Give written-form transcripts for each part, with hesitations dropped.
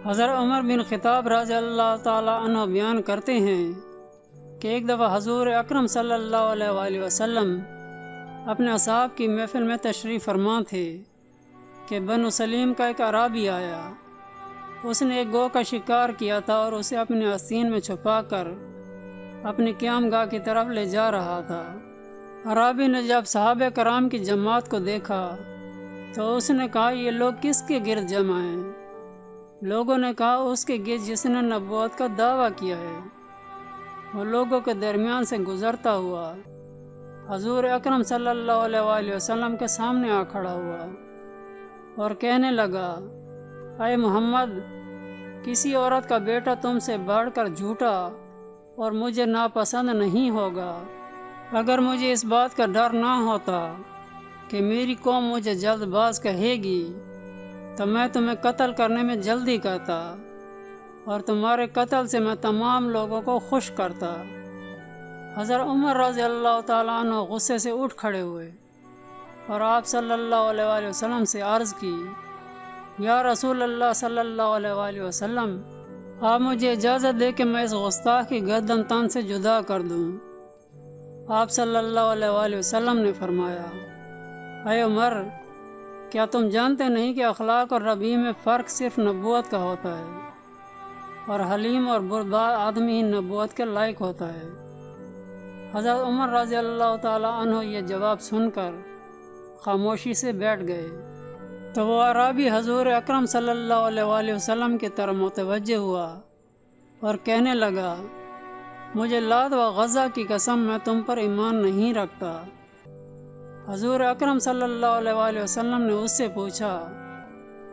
حضرت عمر بن خطاب رضی اللہ تعالیٰ عنہ بیان کرتے ہیں کہ ایک دفعہ حضور اکرم صلی اللہ علیہ وآلہ وسلم اپنے اصحاب کی محفل میں تشریف فرما تھے کہ بنو سلیم کا ایک اعرابی آیا۔ اس نے ایک گو کا شکار کیا تھا اور اسے اپنے آستین میں چھپا کر اپنی قیام گاہ کی طرف لے جا رہا تھا۔ اعرابی نے جب صحابہ کرام کی جماعت کو دیکھا تو اس نے کہا، یہ لوگ کس کے گرد جمع ہیں؟ لوگوں نے کہا، اس کے گرد جس نے نبوت کا دعویٰ کیا ہے۔ وہ لوگوں کے درمیان سے گزرتا ہوا حضور اکرم صلی اللہ علیہ وآلہ وسلم کے سامنے آ کھڑا ہوا اور کہنے لگا، اے محمد، کسی عورت کا بیٹا تم سے بڑھ کر جھوٹا اور مجھے ناپسند نہیں ہوگا۔ اگر مجھے اس بات کا ڈر نہ ہوتا کہ میری قوم مجھے جلد باز کہے گی تو میں تمہیں قتل کرنے میں جلدی کرتا اور تمہارے قتل سے میں تمام لوگوں کو خوش کرتا۔ حضرت عمر رضی اللہ تعالیٰ عنہ غصے سے اٹھ کھڑے ہوئے اور آپ صلی اللہ علیہ وآلہ وسلم سے عرض کی، یا رسول اللہ صلی اللہ علیہ وآلہ وسلم، آپ مجھے اجازت دے کہ میں اس گستاخ کی گردن تن سے جدا کر دوں۔ آپ صلی اللہ علیہ وآلہ وسلم نے فرمایا، اے عمر، کیا تم جانتے نہیں کہ اخلاق اور رویے میں فرق صرف نبوت کا ہوتا ہے اور حلیم اور بردبار آدمی ہی نبوت کے لائق ہوتا ہے۔ حضرت عمر رضی اللہ تعالیٰ عنہ یہ جواب سن کر خاموشی سے بیٹھ گئے تو وہ اعرابی حضور اکرم صلی اللہ علیہ وآلہ وسلم کی طرف متوجہ ہوا اور کہنے لگا، مجھے لات و غزہ کی قسم، میں تم پر ایمان نہیں رکھتا۔ حضور اکرم صلی اللہ علیہ وآلہ وسلم نے اس سے پوچھا،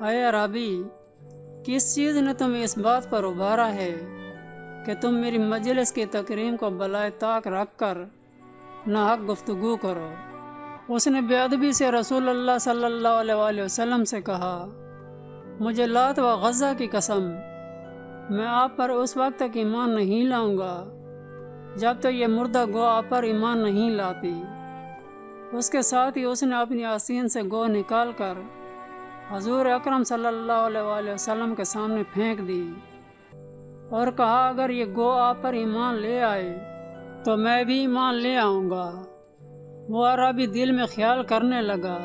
اے اعرابی، کس چیز نے تمہیں اس بات پر ابھارا ہے کہ تم میری مجلس کی تکریم کو بالائے طاق رکھ کر ناحق گفتگو کرو؟ اس نے بے ادبی سے رسول اللہ صلی اللہ علیہ وآلہ وسلم سے کہا، مجھے لات و غزہ کی قسم، میں آپ پر اس وقت تک ایمان نہیں لاؤں گا جب تک یہ مردہ گو آپ پر ایمان نہیں لاتی۔ اس کے ساتھ ہی اس نے اپنی آستین سے گو نکال کر حضور اکرم صلی اللہ علیہ وآلہ وسلم کے سامنے پھینک دی اور کہا، اگر یہ گو آپ پر ایمان لے آئے تو میں بھی ایمان لے آؤں گا۔ وہ اعرابی دل میں خیال کرنے لگا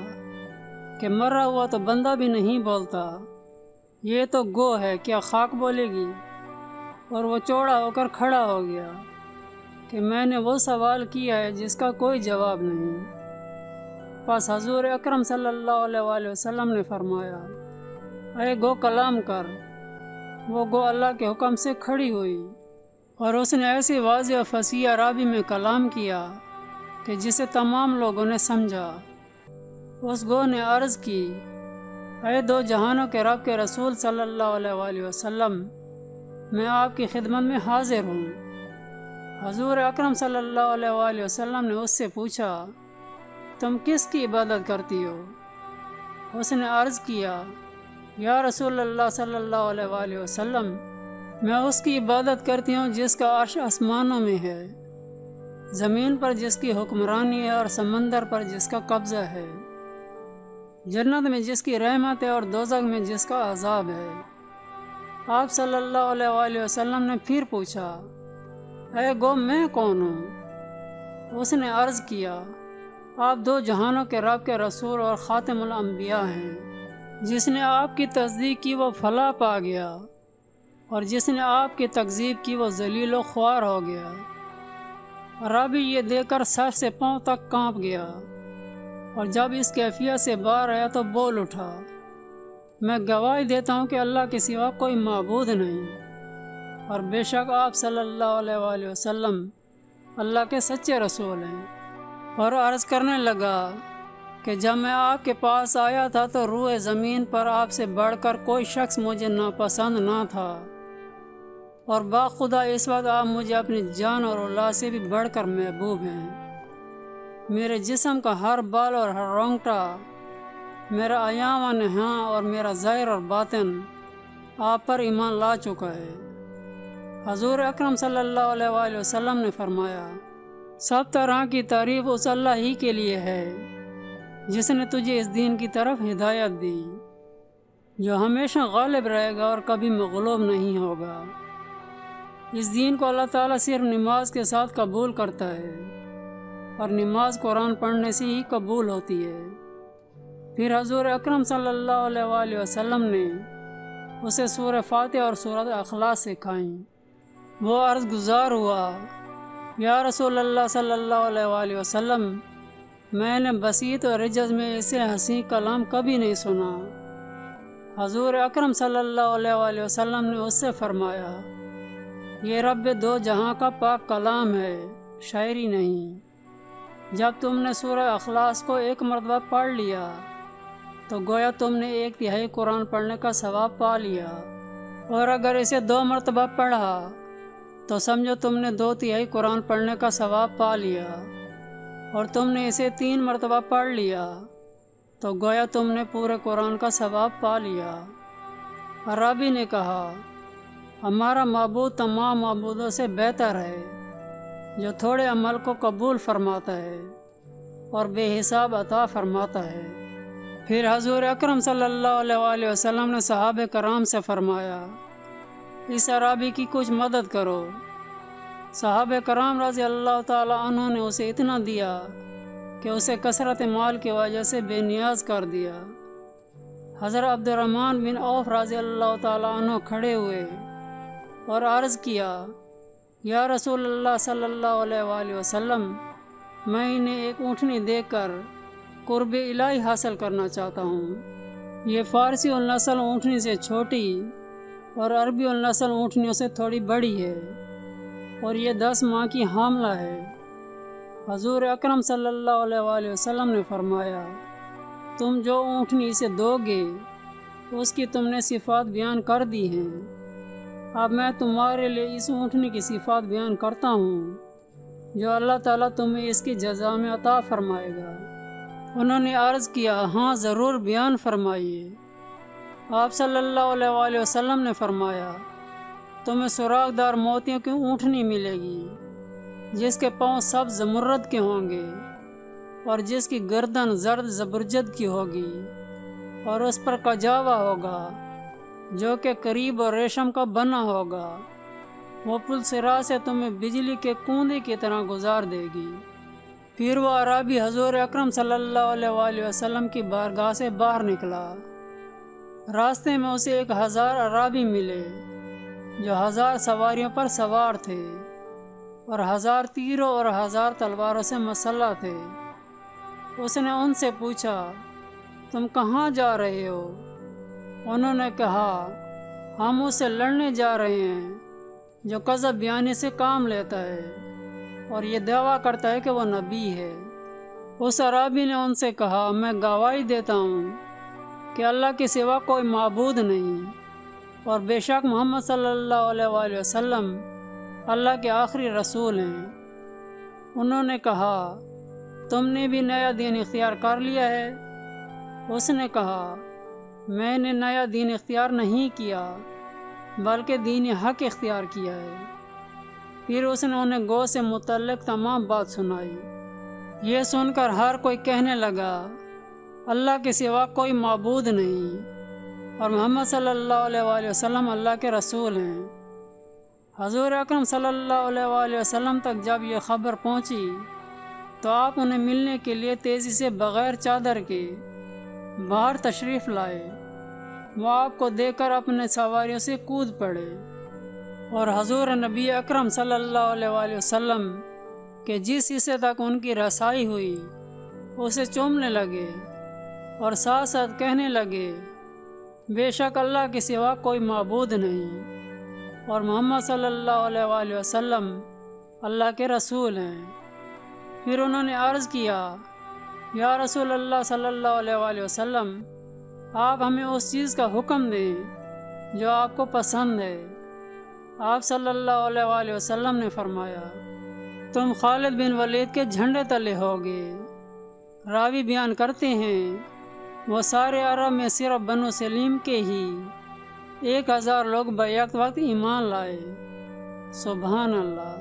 کہ مرا ہوا تو بندہ بھی نہیں بولتا، یہ تو گو ہے، کیا خاک بولے گی؟ اور وہ چوڑا ہو کر کھڑا ہو گیا کہ میں نے وہ سوال کیا ہے جس کا کوئی جواب نہیں۔ پس حضور اکرم صلی اللہ علیہ وآلہ وسلم نے فرمایا، اے گو کلام کر۔ وہ گو اللہ کے حکم سے کھڑی ہوئی اور اس نے ایسی واضح و فصیح عربی میں کلام کیا کہ جسے تمام لوگوں نے سمجھا۔ اس گو نے عرض کی، اے دو جہانوں کے رب کے رسول صلی اللہ علیہ وآلہ وسلم، میں آپ کی خدمت میں حاضر ہوں۔ حضور اکرم صلی اللہ علیہ وآلہ وسلم نے اس سے پوچھا، تم کس کی عبادت کرتی ہو؟ اس نے عرض کیا، یا رسول اللہ صلی اللہ علیہ وآلہ وسلم، میں اس کی عبادت کرتی ہوں جس کا عرش آسمانوں میں ہے، زمین پر جس کی حکمرانی ہے اور سمندر پر جس کا قبضہ ہے، جنت میں جس کی رحمت ہے اور دوزخ میں جس کا عذاب ہے۔ آپ صلی اللہ علیہ وآلہ وسلم نے پھر پوچھا، اے گو میں کون ہوں؟ اس نے عرض کیا، آپ دو جہانوں کے رب کے رسول اور خاتم الانبیاء ہیں۔ جس نے آپ کی تصدیق کی وہ فلاح پا گیا اور جس نے آپ کی تکذیب کی وہ ذلیل و خوار ہو گیا۔ عربی یہ دیکھ کر سر سے پاؤں تک کانپ گیا اور جب اس کیفیت سے باہر آیا تو بول اٹھا، میں گواہی دیتا ہوں کہ اللہ کے سوا کوئی معبود نہیں اور بے شک آپ صلی اللہ علیہ وآلہ وسلم اللہ کے سچے رسول ہیں۔ اور عرض کرنے لگا کہ جب میں آپ کے پاس آیا تھا تو روح زمین پر آپ سے بڑھ کر کوئی شخص مجھے ناپسند نہ تھا، اور باخدا اس وقت آپ مجھے اپنی جان اور اولاد سے بھی بڑھ کر محبوب ہیں۔ میرے جسم کا ہر بال اور ہر رونگٹا، میرا ایام و نہاں اور میرا ظاہر اور باطن آپ پر ایمان لا چکا ہے۔ حضور اکرم صلی اللہ علیہ وآلہ وسلم نے فرمایا، سب طرح کی تعریف اس اللہ ہی کے لیے ہے جس نے تجھے اس دین کی طرف ہدایت دی۔ جو ہمیشہ غالب رہے گا اور کبھی مغلوب نہیں ہوگا۔ اس دین کو اللہ تعالیٰ صرف نماز کے ساتھ قبول کرتا ہے، اور نماز قرآن پڑھنے سے ہی قبول ہوتی ہے۔ پھر حضور اکرم صلی اللہ علیہ وآلہ وسلم نے اسے سورہ فاتحہ اور سورۃ اخلاص سکھائیں۔ وہ عرض گزار ہوا، یا رسول اللہ صلی اللہ علیہ وآلہ وسلم، میں نے بسیط اور رجز میں ایسے حسین کلام کبھی نہیں سنا۔ حضور اکرم صلی اللہ علیہ وآلہ وسلم نے اس سے فرمایا، یہ رب دو جہاں کا پاک کلام ہے، شاعری نہیں۔ جب تم نے سورہ اخلاص کو 1 مرتبہ پڑھ لیا تو گویا تم نے 1/3 قرآن پڑھنے کا ثواب پا لیا، اور اگر اسے 2 مرتبہ پڑھا تو سمجھو تم نے 2/3 قرآن پڑھنے کا ثواب پا لیا، اور تم نے اسے 3 مرتبہ پڑھ لیا تو گویا تم نے پورے قرآن کا ثواب پا لیا۔ عرابی نے کہا، ہمارا معبود تمام معبودوں سے بہتر ہے، جو تھوڑے عمل کو قبول فرماتا ہے اور بے حساب عطا فرماتا ہے۔ پھر حضور اکرم صلی اللہ علیہ وآلہ وسلم نے صحابہ کرام سے فرمایا، اس عرابی کی کچھ مدد کرو۔ صحابہ کرام رضی اللہ تعالیٰ عنہ نے اسے اتنا دیا کہ اسے کثرت مال کی وجہ سے بے نیاز کر دیا۔ حضرت عبد الرحمن بن عوف رضی اللہ تعالیٰ عنہ کھڑے ہوئے اور عرض کیا، یا رسول اللہ صلی اللہ علیہ وآلہ وسلم، میں انہیں ایک اونٹنی دے کر قرب الہی حاصل کرنا چاہتا ہوں۔ یہ فارسی النسل اونٹنی سے چھوٹی اور عربی النسل اونٹنیوں سے تھوڑی بڑی ہے، اور یہ 10 ماہ کی حاملہ ہے۔ حضور اکرم صلی اللہ علیہ وآلہ وسلم نے فرمایا، تم جو اونٹنی اسے دو گے اس کی تم نے صفات بیان کر دی ہیں، اب میں تمہارے لیے اس اونٹنی کی صفات بیان کرتا ہوں جو اللہ تعالیٰ تمہیں اس کی جزا میں عطا فرمائے گا۔ انہوں نے عرض کیا، ہاں ضرور بیان فرمائیے۔ آپ صلی اللہ علیہ وآلہ وسلم نے فرمایا، تمہیں سراغ دار موتیوں کی اونٹنی ملے گی جس کے پاؤں سبز زمرد کے ہوں گے اور جس کی گردن زرد زبرجد کی ہوگی، اور اس پر کجاوا ہوگا جو کہ قریب اور ریشم کا بنا ہوگا۔ وہ پل صراط سے تمہیں بجلی کے کوندے کی طرح گزار دے گی۔ پھر وہ عرابی حضور اکرم صلی اللہ علیہ وآلہ وسلم کی بارگاہ سے باہر نکلا۔ راستے میں اسے 1000 عرابی ملے جو 1000 سواریوں پر سوار تھے اور 1000 تیروں اور 1000 تلواروں سے مسلح تھے۔ اس نے ان سے پوچھا، تم کہاں جا رہے ہو؟ انہوں نے کہا، ہم اس سے لڑنے جا رہے ہیں جو کذب بیانی سے کام لیتا ہے اور یہ دعویٰ کرتا ہے کہ وہ نبی ہے۔ اس عرابی نے ان سے کہا، میں گواہی دیتا ہوں کہ اللہ کے سوا کوئی معبود نہیں، اور بے شک محمد صلی اللہ علیہ وآلہ وسلم اللہ کے آخری رسول ہیں۔ انہوں نے کہا، تم نے بھی نیا دین اختیار کر لیا ہے؟ اس نے کہا، میں نے نیا دین اختیار نہیں کیا بلکہ دین حق اختیار کیا ہے۔ پھر اس نے انہیں گو سے متعلق تمام بات سنائی۔ یہ سن کر ہر کوئی کہنے لگا، اللہ کے سوا کوئی معبود نہیں اور محمد صلی اللہ علیہ وآلہ وسلم اللہ کے رسول ہیں۔ حضور اکرم صلی اللہ علیہ وآلہ وسلم تک جب یہ خبر پہنچی تو آپ انہیں ملنے کے لیے تیزی سے بغیر چادر کے باہر تشریف لائے۔ وہ آپ کو دیکھ کر اپنے سواریوں سے کود پڑے اور حضور نبی اکرم صلی اللہ علیہ وآلہ وسلم کہ جس حصے تک ان کی رسائی ہوئی اسے چومنے لگے اور ساتھ ساتھ کہنے لگے، بے شک اللہ کے سوا کوئی معبود نہیں اور محمد صلی اللہ علیہ وآلہ وسلم اللہ کے رسول ہیں۔ پھر انہوں نے عرض کیا، یا رسول اللہ صلی اللہ علیہ وآلہ وسلم، آپ ہمیں اس چیز کا حکم دیں جو آپ کو پسند ہے۔ آپ صلی اللہ علیہ وآلہ وسلم نے فرمایا، تم خالد بن ولید کے جھنڈے تلے ہوگے۔ راوی بیان کرتے ہیں، وہ سارے عرب میں صرف بنو سلیم کے ہی 1000 لوگ بیک وقت ایمان لائے۔ سبحان اللہ۔